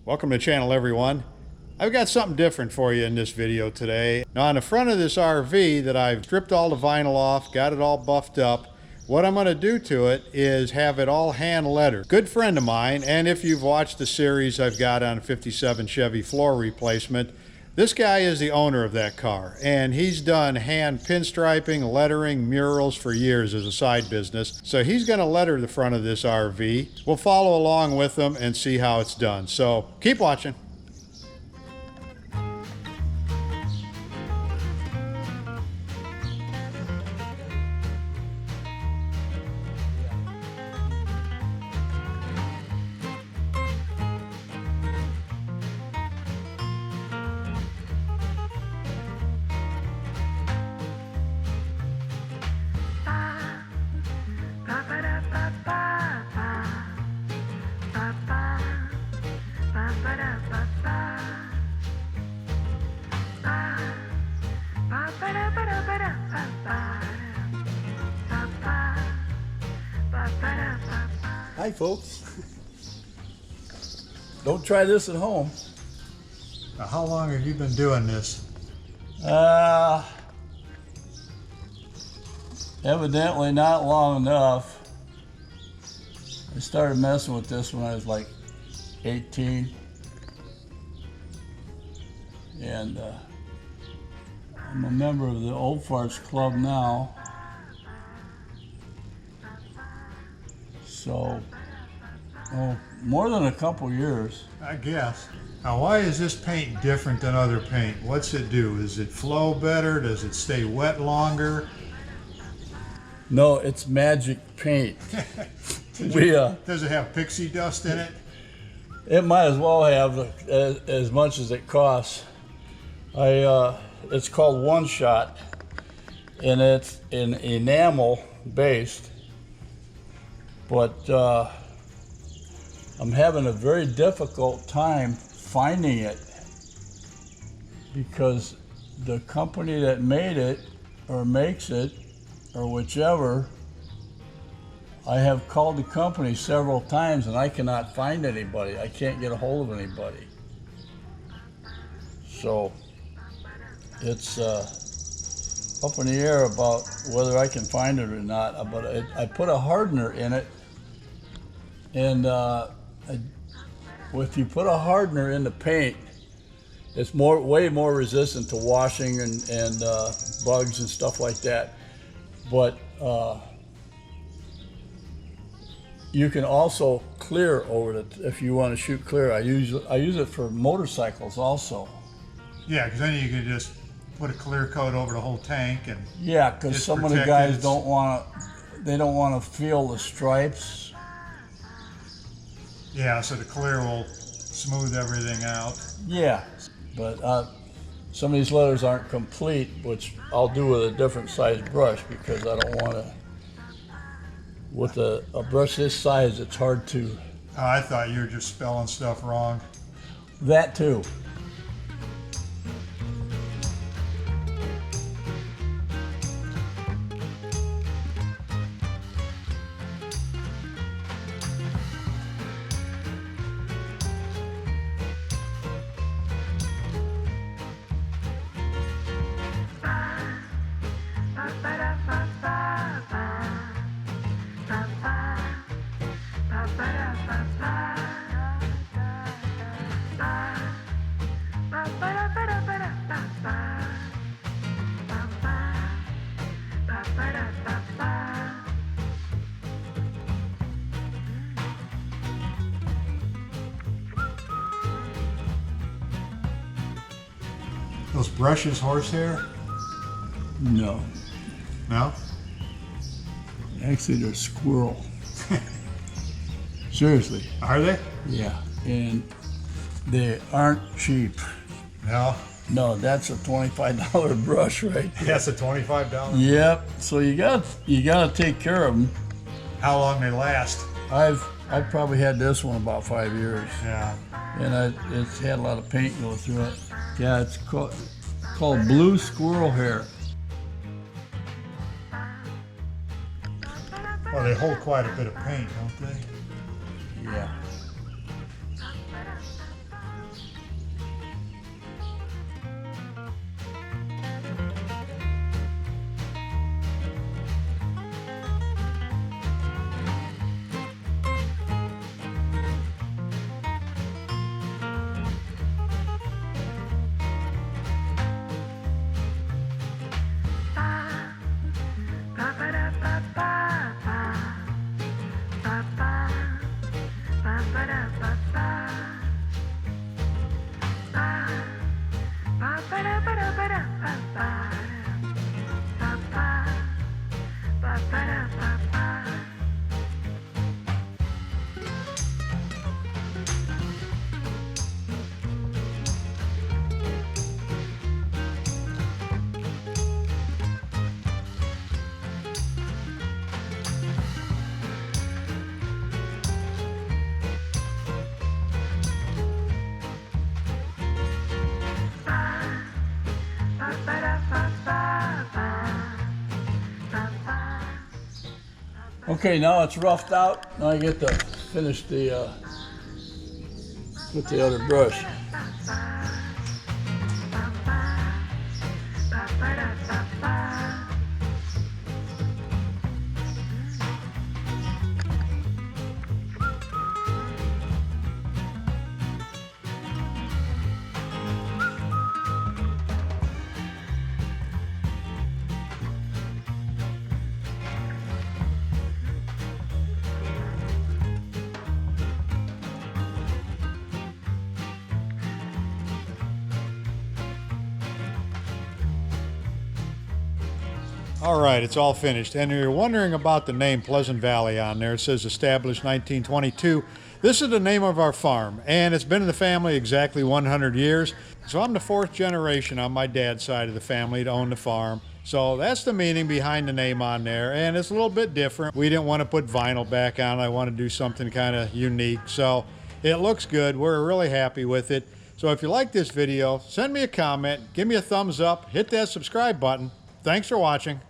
Welcome to the channel, everyone. I've got something different for you in this video today. Now, on the front of this RV that I've stripped all the vinyl off, got it all buffed up, what I'm going to do to it is have it all hand lettered. Good friend of mine, and if you've watched the series I've got on 57 Chevy floor replacement, this guy is the owner of that car, and he's done hand pinstriping, lettering, murals for years as a side business. So he's going to letter the front of this RV. We'll follow along with him and see how it's done. So keep watching. Hi folks. Don't try this at home. Now, how long have you been doing this? Evidently not long enough. I started messing with this when I was like 18. And I'm a member of the Old Farts Club now. So, more than a couple years. I guess. Now, why is this paint different than other paint? What's it do? Does it flow better? Does it stay wet longer? No, it's magic paint. Does it have pixie dust in it? It might as well have as much as it costs. It's called One Shot, and it's an enamel based. But I'm having a very difficult time finding it because the company that made it or makes it or whichever, I have called the company several times and I cannot find anybody. I can't get a hold of anybody. So it's up in the air about whether I can find it or not. But I put a hardener in it. And if you put a hardener in the paint, it's way more resistant to washing and bugs and stuff like that. But you can also clear over it if you want to shoot clear. I use it for motorcycles also. Yeah, because then you can just put a clear coat over the whole tank and yeah, because some of the guys don't want to feel the stripes. Yeah, so the clear will smooth everything out. Yeah, but some of these letters aren't complete, which I'll do with a different size brush because I don't want to. With a brush this size, it's hard to. Oh, I thought you were just spelling stuff wrong. That too. Those brushes horsehair? No. No? Actually, they're squirrel. Seriously. Are they? Yeah. And they aren't cheap. No. No, that's a $25 brush right there. That's a $25? Yep. So you gotta take care of them. How long they last? I've probably had this one about 5 years. Yeah. And it's had a lot of paint go through it. Yeah, it's called blue squirrel hair. Well, they hold quite a bit of paint, don't they? Yeah. Okay, now it's roughed out. Now I get to finish the with the other brush. All right, it's all finished. And you're wondering about the name Pleasant Valley on there. It says established 1922. This is the name of our farm, and it's been in the family exactly 100 years. So I'm the fourth generation on my dad's side of the family to own the farm. So that's the meaning behind the name on there, and it's a little bit different. We didn't want to put vinyl back on. I want to do something kind of unique. So it looks good. We're really happy with it. So if you like this video, send me a comment, give me a thumbs up, hit that subscribe button. Thanks for watching.